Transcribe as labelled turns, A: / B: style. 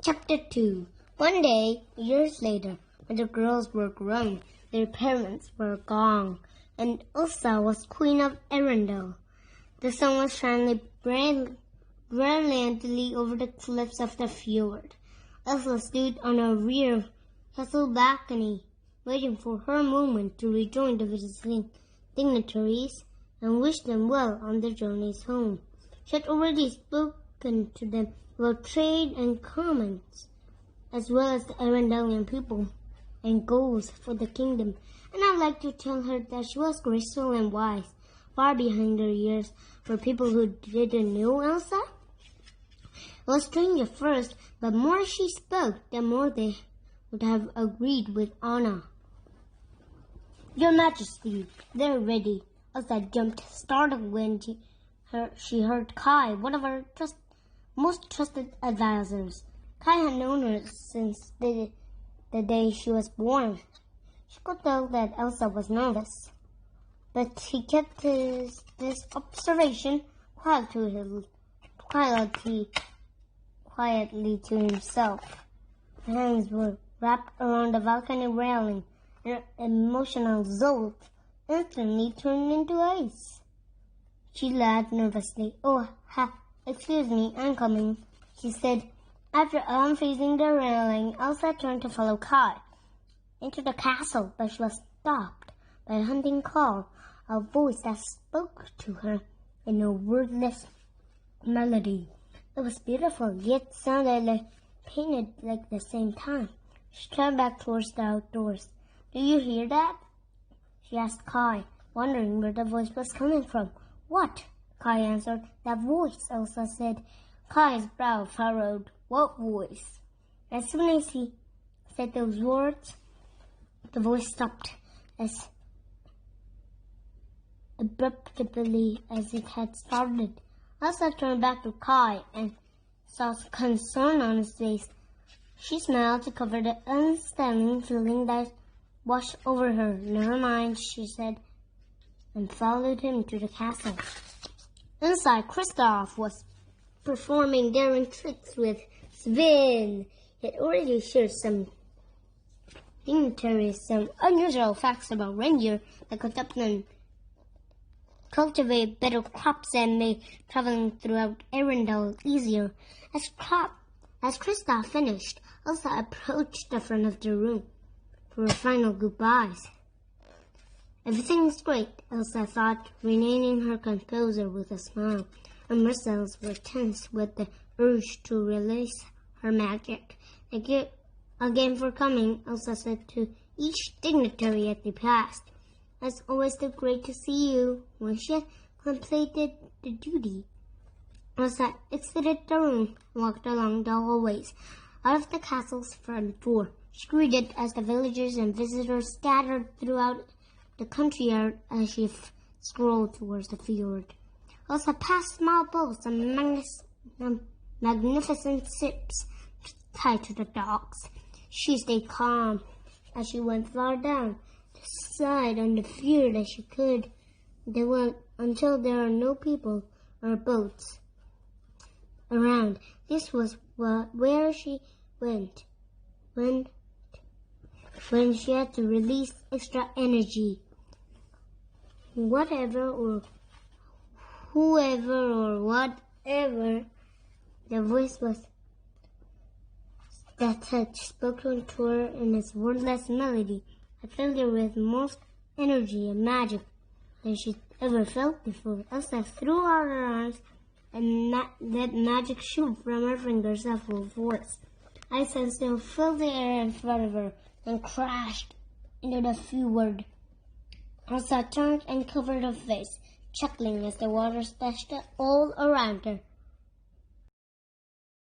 A: Chapter 2. One day, years later, when the girls were grown, their parents were gone, and Elsa was queen of Arendelle. The sun was shining brilliantly over the cliffs of the fjord. Elsa stood on a rear castle balcony, waiting for her moment to rejoin the visiting dignitaries and wish them well on their journeys home. She had already spoken to them about trade and commerce, as well as the Arendellian people and goals for the kingdom, and I'd like to tell her that she was graceful and wise, far behind her years for people who didn't know Elsa. It was strange at first, but more she spoke, the more they would have agreed with Anna. Your Majesty, they're ready. Elsa jumped, startled when she heard Kai, one of her most trusted advisors. Kai had known her since the day she was born. She could tell that Elsa was nervous, but he kept this observation quietly to himself. Her hands were wrapped around the balcony railing, and her emotional Zolt instantly turned into ice. She laughed nervously. "Oh, excuse me, I'm coming," she said. After unfreezing the railing, Elsa turned to follow Kai into the castle, but she was stopped by a hunting call, a voice that spoke to her in a wordless melody. It was beautiful, yet sounded like painted at the same time. She turned back towards the outdoors. "Do you hear that?" she asked Kai, wondering where the voice was coming from. "What?" Kai answered. "That voice," Elsa said. Kai's brow furrowed. "What voice?" As soon as he said those words, the voice stopped as abruptly as it had started. Elsa turned back to Kai and saw concern on his face. She smiled to cover the unsettling feeling that washed over her. "Never mind," she said, and followed him to the castle. Inside, Kristoff was performing daring tricks with Sven. He had already shared some dignitaries some unusual facts about reindeer that could help them cultivate better crops and make traveling throughout Arendelle easier. As Kristoff finished, Elsa approached the front of the room for final goodbyes. "Everything's great," Elsa thought, renaining her composure with a smile. Her muscles were tense with the urge to release her magic. "Thank you again for coming," Elsa said to each dignitary as they passed. "It's always so great to see you." When she had completed the duty, Elsa exited the room and walked along the hallways out of the castle's front door. She greeted as the villagers and visitors scattered throughout the courtyard as she strolled towards the fjord. Elsa passed small boats and magnificent ships tied to the docks. She stayed calm as she went far down the side on the fjord as she could. Until there are no people or boats around. This was where she went when she had to release extra energy. Whoever or whatever the voice was that had spoken to her in its wordless melody had filled her with most energy and magic than she'd ever felt before. Elsa threw out her arms and let magic shoot from her fingers at full force. Ice and snow filled the air in front of her and crashed into the fjord. Elsa turned and covered her face, chuckling as the water splashed all around her.